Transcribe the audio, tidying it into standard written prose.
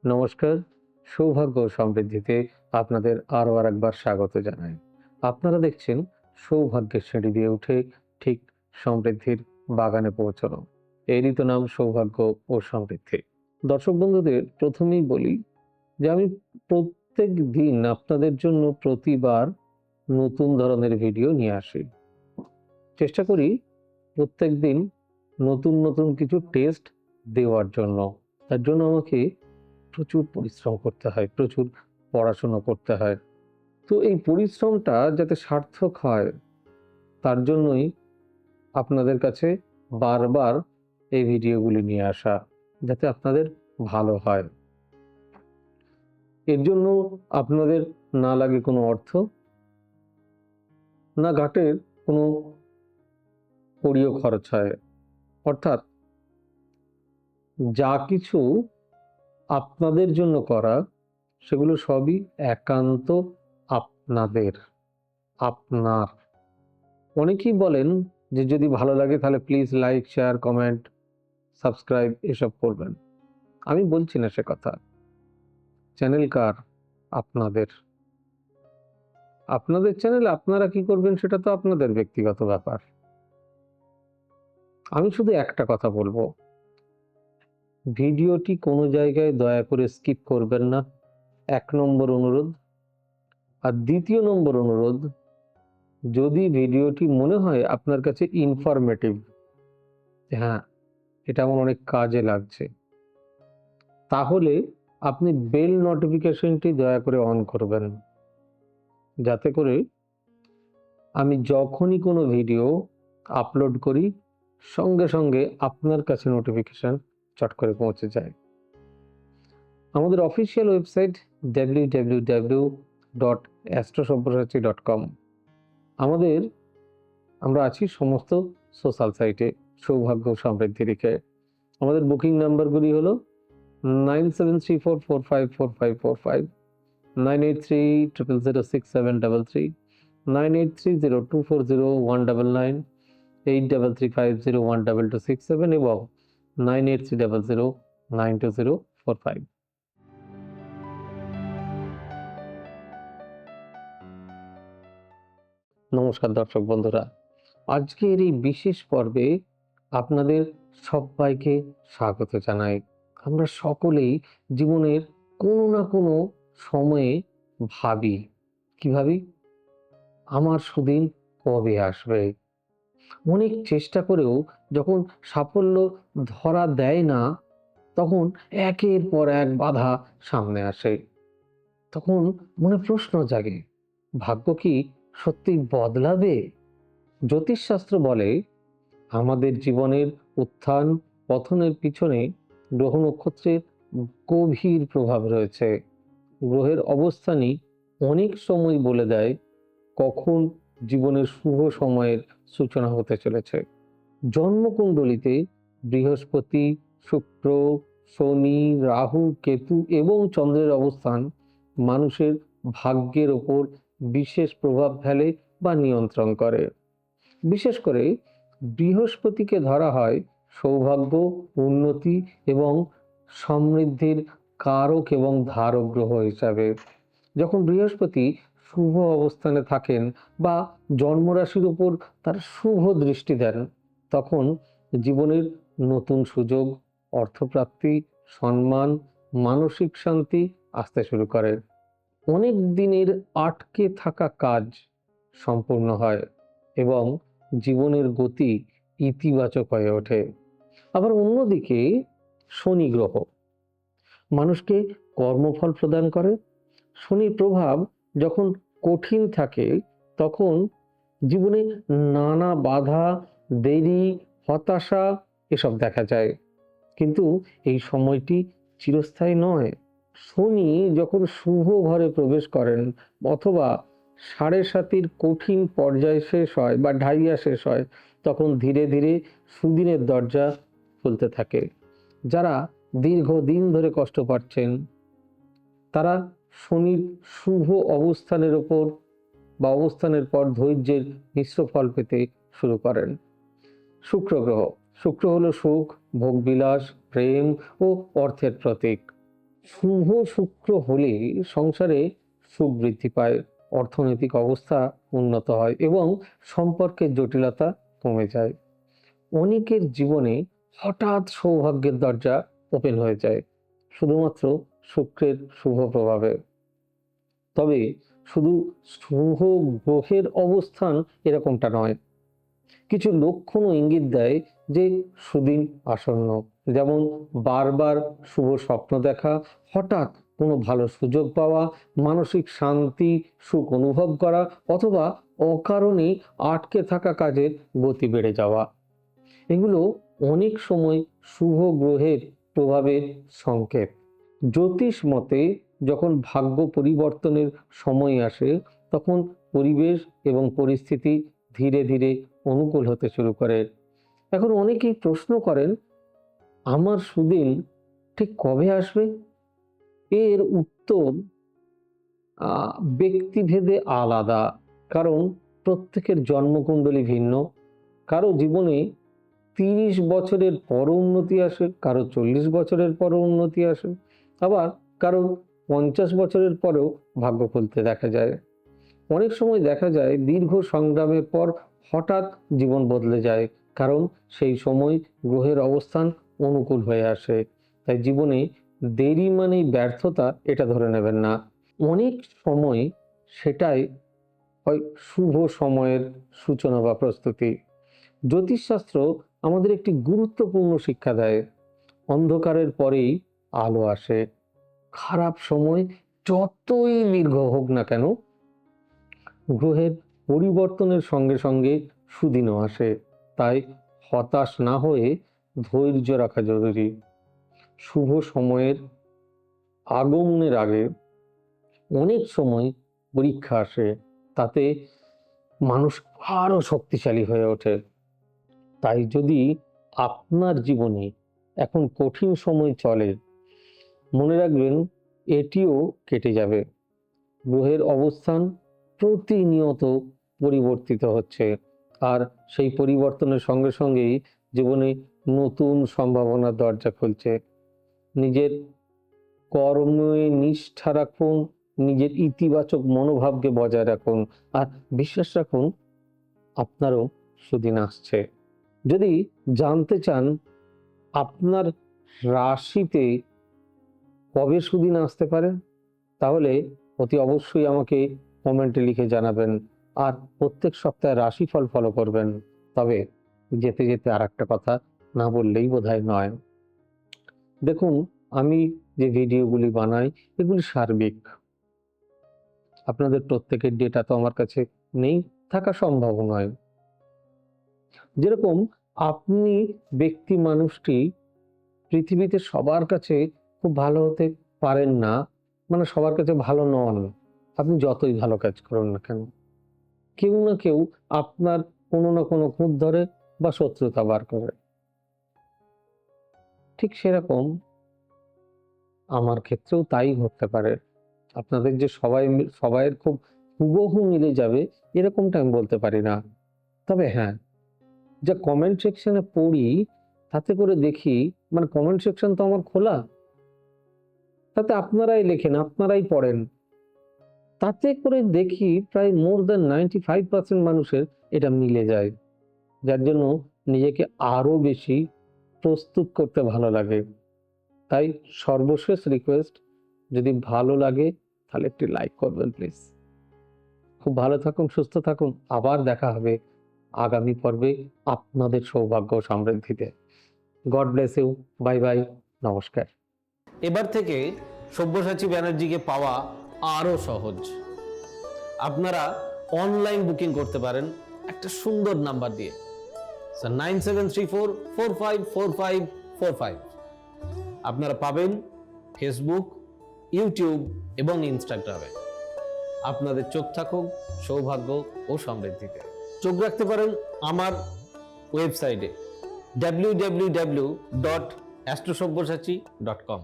নমস্কার। সৌভাগ্য ও সমৃদ্ধিতে আপনাদের আরও আরেকবার স্বাগত জানাই। আপনারা দেখছেন সৌভাগ্যের সিঁড়ি দিয়ে উঠে ঠিক সমৃদ্ধির বাগানে পৌঁছানো। এরই তো নাম সৌভাগ্য ও সমৃদ্ধি। দর্শক বন্ধুদের প্রথমেই বলি যে আমি প্রত্যেক দিন আপনাদের জন্য প্রতিবার নতুন ধরনের ভিডিও নিয়ে আসি। চেষ্টা করি প্রত্যেকদিন নতুন কিছু টেস্ট দেওয়ার জন্য। তার জন্য আমাকে প্রচুর পরিশ্রম করতে হয়, প্রচুর পড়াশোনা করতে হয়। তো এই পরিশ্রমটা যাতে সার্থক হয় তার জন্যই আপনাদের কাছে বারবার এই ভিডিওগুলি নিয়ে আসা, যাতে আপনাদের ভালো হয়। এর জন্য আপনাদের না লাগে কোনো অর্থ, না ঘাটের কোনো কড়িও খরচ হয়। অর্থাৎ যা কিছু আপনাদের জন্য করা সেগুলো সবই একান্ত আপনাদের, আপনার। অনেকেই বলেন যে যদি ভালো লাগে তাহলে please like, share, comment, subscribe এসব করবেন। আমি বলছি না সে কথা। চ্যানেল কার? আপনাদের। আপনাদের চ্যানেল আপনারা কি করবেন সেটা তো আপনাদের ব্যক্তিগত ব্যাপার। আমি শুধু একটা কথা বলবো, ভিডিওটি কোনো জায়গায় দয়া করে স্কিপ করবেন না। ১ নম্বর অনুরোধ। আর ২য় নম্বর অনুরোধ, যদি ভিডিওটি মনে হয় আপনার কাছে ইনফরমেটিভ, হ্যাঁ, এটা আমার অনেক কাজে লাগছে, তাহলে আপনি বেল নোটিফিকেশনটি দয়া করে অন করবেন, যাতে করে আমি যখনই কোনো ভিডিও আপলোড করি সঙ্গে সঙ্গে আপনার কাছে নোটিফিকেশন চট করে পৌঁছে যায়। আমাদের অফিসিয়াল ওয়েবসাইট www.astrosaব্যসাচী.com। আমরা আছি সমস্ত সোশ্যাল সাইটে সৌভাগ্য ও সমৃদ্ধি লিখে। আমাদের বুকিং নাম্বারগুলি হলো 9734454545, 9830006733, 9830240199, 8335012267 এবং 9830092045। নমস্কার দর্শক বন্ধুরা, আজকের এই বিশেষ পর্বে আপনাদের সবাইকে স্বাগত জানাই। আমরা সকলেই জীবনের কোনো না কোনো সময়ে ভাবি, কি ভাবি? আমার সুদিন কবে আসবে? অনেক চেষ্টা করেও যখন সাফল্য ধরা দেয় না, তখন একের পর এক বাধা সামনে আসে। তখন মনে প্রশ্ন জাগে, ভাগ্য কি সত্যি বদলাবে? জ্যোতিষশাস্ত্র বলে আমাদের জীবনের উত্থান পতনের পিছনে গ্রহ নক্ষত্রের গভীর প্রভাব রয়েছে। গ্রহের অবস্থানই অনেক সময় বলে দেয় কখন জীবনের শুভ সময়ের সূচনা হতে চলেছে। জন্মকুণ্ডলিতে বৃহস্পতি, শুক্র, শনি, রাহু, কেতু এবং চন্দ্রের অবস্থান মানুষের ভাগ্যের ওপর বিশেষ প্রভাব ফেলে বা নিয়ন্ত্রণ করে। বিশেষ করে বৃহস্পতিকে ধরা হয় সৌভাগ্য, উন্নতি এবং সমৃদ্ধির কারক এবং ধারক গ্রহ হিসাবে। যখন বৃহস্পতি শুভ অবস্থানে থাকেন বা জন্মরাশির উপর তার শুভ দৃষ্টি দেন, তখন জীবনের নতুন সুযোগ, অর্থপ্রাপ্তি, সম্মান, মানসিক শান্তি আসতে শুরু করে। অনেক দিনের আটকে থাকা কাজ সম্পূর্ণ হয় এবং জীবনের গতি ইতিবাচক হয়ে ওঠে। আবার অন্যদিকে শনি গ্রহ মানুষকে কর্মফল প্রদান করে। শনির প্রভাব যখন কঠিন থাকে, তখন জীবনে নানা বাধা, দেরি, হতাশা এসব দেখা যায়। কিন্তু এই সময়টি চিরস্থায়ী নয়। শনি যখন শুভ ঘরে প্রবেশ করেন অথবা সাড়ে সাতির কঠিন পর্যায় শেষ হয় বা ঢাইয়া শেষ হয়, তখন ধীরে ধীরে সুদিনের দরজা খুলতে থাকে। যারা দীর্ঘদিন ধরে কষ্ট পাচ্ছেন, তারা শনির শুভ অবস্থানের ওপর বা অবস্থানের পর ধৈর্যের মিশ্র ফল পেতে শুরু করেন। শুক্র গ্রহ, শুক্র হলো সুখ, ভোগবিলাস, প্রেম ও অর্থের প্রতীক। শুভ শুক্র হলে সংসারে সুখ বৃদ্ধি পায়, অর্থনৈতিক অবস্থা উন্নত হয় এবং সম্পর্কের জটিলতা কমে যায়। অনেকের জীবনে হঠাৎ সৌভাগ্যের দরজা ওপেন হয়ে যায় শুধুমাত্র শুক্রের শুভ প্রভাবে। তবে শুধু শুভ গ্রহের অবস্থান এরকমটা নয়, কিছু লক্ষণও ইঙ্গিত দেয় যে সুদিন আসন্ন। যেমন বারবার শুভ স্বপ্ন দেখা, হঠাৎ কোনো ভালো সুযোগ পাওয়া, মানসিক শান্তি সুখ অনুভব করা, অথবা অকারণে আটকে থাকা কাজের গতি বেড়ে যাওয়া। এগুলো অনেক সময় শুভ গ্রহের প্রভাবের সংকেত। জ্যোতিষ মতে যখন ভাগ্য পরিবর্তনের সময় আসে, তখন পরিবেশ এবং পরিস্থিতি ধীরে ধীরে অনুকূল হতে শুরু করে। এখন অনেকেই প্রশ্ন করেন, আমার সুদিন ঠিক কবে আসবে? এর উত্তর ব্যক্তিভেদে আলাদা, কারণ প্রত্যেকের জন্মকুণ্ডলী ভিন্ন। কারো জীবনে 30 বছরের পরও উন্নতি আসে, কারো 40 বছরের পরও উন্নতি আসে, আবার কারো 50 বছরের পরেও ভাগ্য খুলতে দেখা যায়। অনেক সময় দেখা যায় দীর্ঘ সংগ্রামের পর হঠাৎ জীবন বদলে যায়, কারণ সেই সময় গ্রহের অবস্থান অনুকূল হয়ে আসে। তাই জীবনে দেরি মানেই ব্যর্থতা, এটা ধরে নেবেন না। অনেক সময় সেটাই হয় শুভ সময়ের সূচনা বা প্রস্তুতি। জ্যোতিষশাস্ত্র আমাদের একটি গুরুত্বপূর্ণ শিক্ষা দেয়, অন্ধকারের পরেই আলো আসে। খারাপ সময় যতই দীর্ঘ হোক না কেন, গ্রহের পরিবর্তনের সঙ্গে সঙ্গে সুদিনও আসে। তাই হতাশ না হয়ে ধৈর্য রাখা জরুরি। শুভ সময়ের আগমনের আগে অনেক সময় পরীক্ষা আসে, তাতে মানুষ আরো শক্তিশালী হয়ে ওঠে। তাই যদি আপনার জীবনে এখন কঠিন সময় চলে, মনে রাখবেন এটিও কেটে যাবে। গ্রহের অবস্থান প্রতিনিয়ত পরিবর্তিত হচ্ছে, আর সেই পরিবর্তনের সঙ্গে সঙ্গেই জীবনে নতুন সম্ভাবনার দরজা খুলছে। নিজের কর্মে নিষ্ঠা রাখুন, নিজের ইতিবাচক মনোভাবকে বজায় রাখুন, আর বিশ্বাস রাখুন আপনারও সুদিন আসছে। যদি জানতে চান আপনার রাশিতে কবে সুদিন আসতে পারে, তাহলে অতি অবশ্যই আমাকে কমেন্টে লিখে জানাবেন। আর প্রত্যেক সপ্তাহে রাশিফল ফলো করবেন। তবে যেতে যেতে আর একটা কথা না বললেই বোধহয় নয়। দেখুন, আমি যে ভিডিওগুলি বানাই এগুলি সার্বিক। আপনাদের প্রত্যেকের ডেটা তো আমার কাছে নেই, থাকা সম্ভব নয়। যেরকম আপনি ব্যক্তি মানুষটি পৃথিবীতে সবার কাছে খুব ভালো হতে পারেন না, মানে সবার কাছে ভালো নন। আপনি যতই ভালো কাজ করুন না কেন, কেউ না কেউ আপনার কোনো না কোনো খুঁত ধরে বা শত্রুতা বার করে। ঠিক সেরকম আমার ক্ষেত্রেও তাই ঘটতে পারে। আপনাদের যে সবাইয়ের খুব হুবহু মিলে যাবে এরকমটা আমি বলতে পারি না। তবে হ্যাঁ, যা কমেন্ট সেকশনে পড়ি তাতে করে দেখি, মানে কমেন্ট সেকশন তো আমার খোলা, তাতে আপনারাই লেখেন, আপনারাই পড়েন, তাতে করে দেখি প্রায় মোর দ্যান 95% মানুষের এটা মিলে যায়, যার জন্য নিজেকে আরো বেশি প্রস্তুত করতে ভালো লাগে। তাই সর্বশেষ রিকোয়েস্ট, যদি ভালো লাগে তাহলে একটি লাইক করবেন প্লিজ। খুব ভালো থাকুন, সুস্থ থাকুন, আবার দেখা হবে আগামী পর্বে আপনাদের সৌভাগ্য ও সমৃদ্ধিতে। God bless you, bye bye, নমস্কার। এবার থেকে সব্যসাচী ব্যানার্জিকে পাওয়া আরো সহজ। আপনারা অনলাইন বুকিং করতে পারেন একটা সুন্দর নাম্বার দিয়ে, 9734454545। আপনারা পাবেন ফেসবুক, ইউটিউব এবং ইনস্টাগ্রামে। আপনাদের চোখ থাকুক সৌভাগ্য ও সমৃদ্ধিতে। চোখ রাখতে পারেন আমার ওয়েবসাইটে www.astrosabbossachi.com।